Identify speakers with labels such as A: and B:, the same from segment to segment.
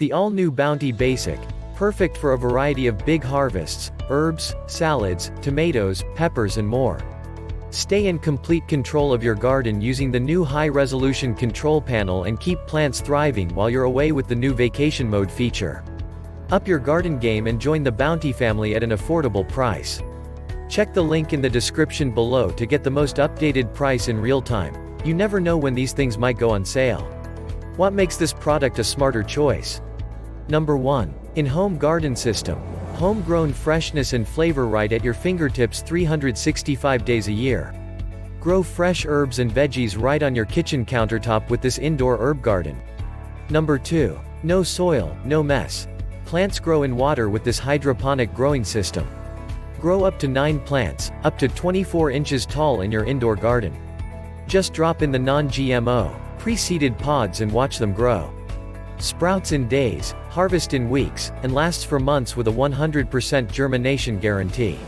A: The all-new Bounty Basic, perfect for a variety of big harvests, herbs, salads, tomatoes, peppers and more. Stay in complete control of your garden using the new high-resolution control panel and keep plants thriving while you're away with the new vacation mode feature. Up your garden game and join the Bounty family at an affordable price. Check the link in the description below to get the most updated price in real time. You never know when these things might go on sale. What makes this product a smarter choice? Number 1. In-home garden system. Homegrown freshness and flavor right at your fingertips 365 days a year. Grow fresh herbs and veggies right on your kitchen countertop with this indoor herb garden. Number 2. No soil, no mess. Plants grow in water with this hydroponic growing system. Grow up to 9 plants, up to 24 inches tall in your indoor garden. Just drop in the non-GMO, pre-seeded pods and watch them grow. Sprouts in days, harvest in weeks, and lasts for months with a 100% germination guarantee.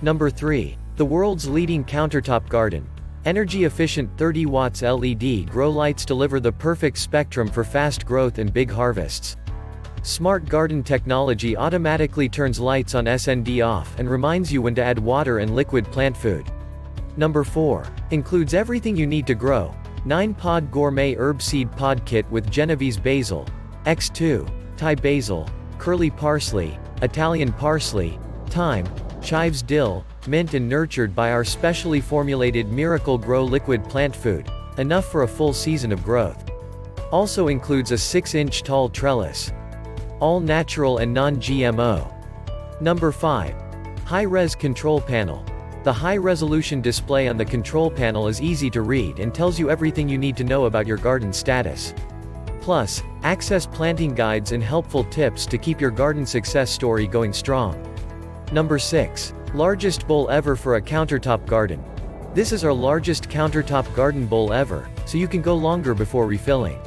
A: Number 3. The world's leading countertop garden. Energy-efficient 30 watts LED grow lights deliver the perfect spectrum for fast growth and big harvests. Smart garden technology automatically turns lights on and off and reminds you when to add water and liquid plant food. Number 4. Includes everything you need to grow. 9-pod gourmet herb seed pod kit with Genovese basil, X2, Thai basil, curly parsley, Italian parsley, thyme, chives dill, mint and nurtured by our specially formulated Miracle Grow liquid plant food, enough for a full season of growth. Also includes a 6-inch tall trellis. All natural and non-GMO. Number 5. High-res control panel. The high-resolution display on the control panel is easy to read and tells you everything you need to know about your garden status. Plus, access planting guides and helpful tips to keep your garden success story going strong. Number 6. Largest bowl ever for a countertop garden. This is our largest countertop garden bowl ever, so you can go longer before refilling.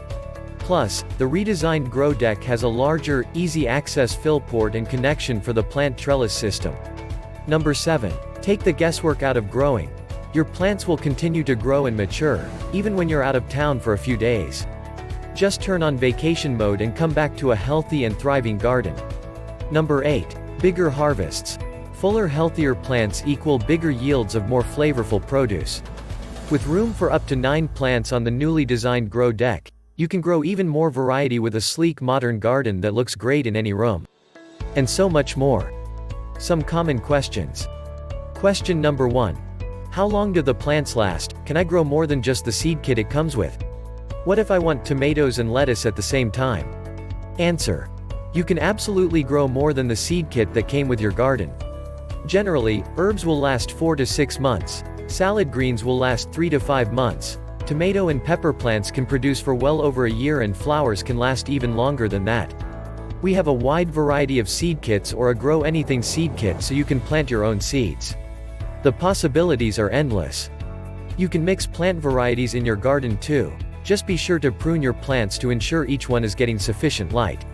A: Plus, the redesigned grow deck has a larger, easy-access fill port and connection for the plant trellis system. Number 7. Take the guesswork out of growing. Your plants will continue to grow and mature, even when you're out of town for a few days. Just turn on vacation mode and come back to a healthy and thriving garden. Number 8. Bigger harvests. Fuller, healthier plants equal bigger yields of more flavorful produce. With room for up to 9 plants on the newly designed grow deck, you can grow even more variety with a sleek modern garden that looks great in any room. And so much more. Some common questions. Question number 1. How long do the plants last? Can I grow more than just the seed kit it comes with? What if I want tomatoes and lettuce at the same time? Answer. You can absolutely grow more than the seed kit that came with your garden. Generally, herbs will last 4 to 6 months, salad greens will last 3 to 5 months, tomato and pepper plants can produce for well over a year and flowers can last even longer than that. We have a wide variety of seed kits or a Grow Anything seed kit so you can plant your own seeds. The possibilities are endless. You can mix plant varieties in your garden too. Just be sure to prune your plants to ensure each one is getting sufficient light.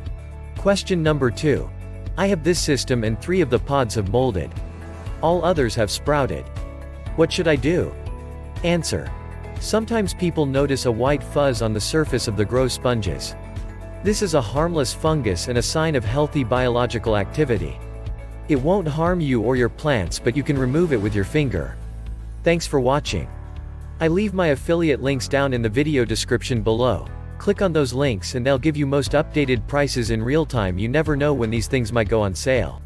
A: Question number 2. I have this system and 3 of the pods have molded. All others have sprouted. What should I do? Answer. Sometimes people notice a white fuzz on the surface of the grow sponges. This is a harmless fungus and a sign of healthy biological activity. It won't harm you or your plants, but you can remove it with your finger. Thanks for watching. I leave my affiliate links down in the video description below. Click on those links and they'll give you most updated prices in real time. You never know when these things might go on sale.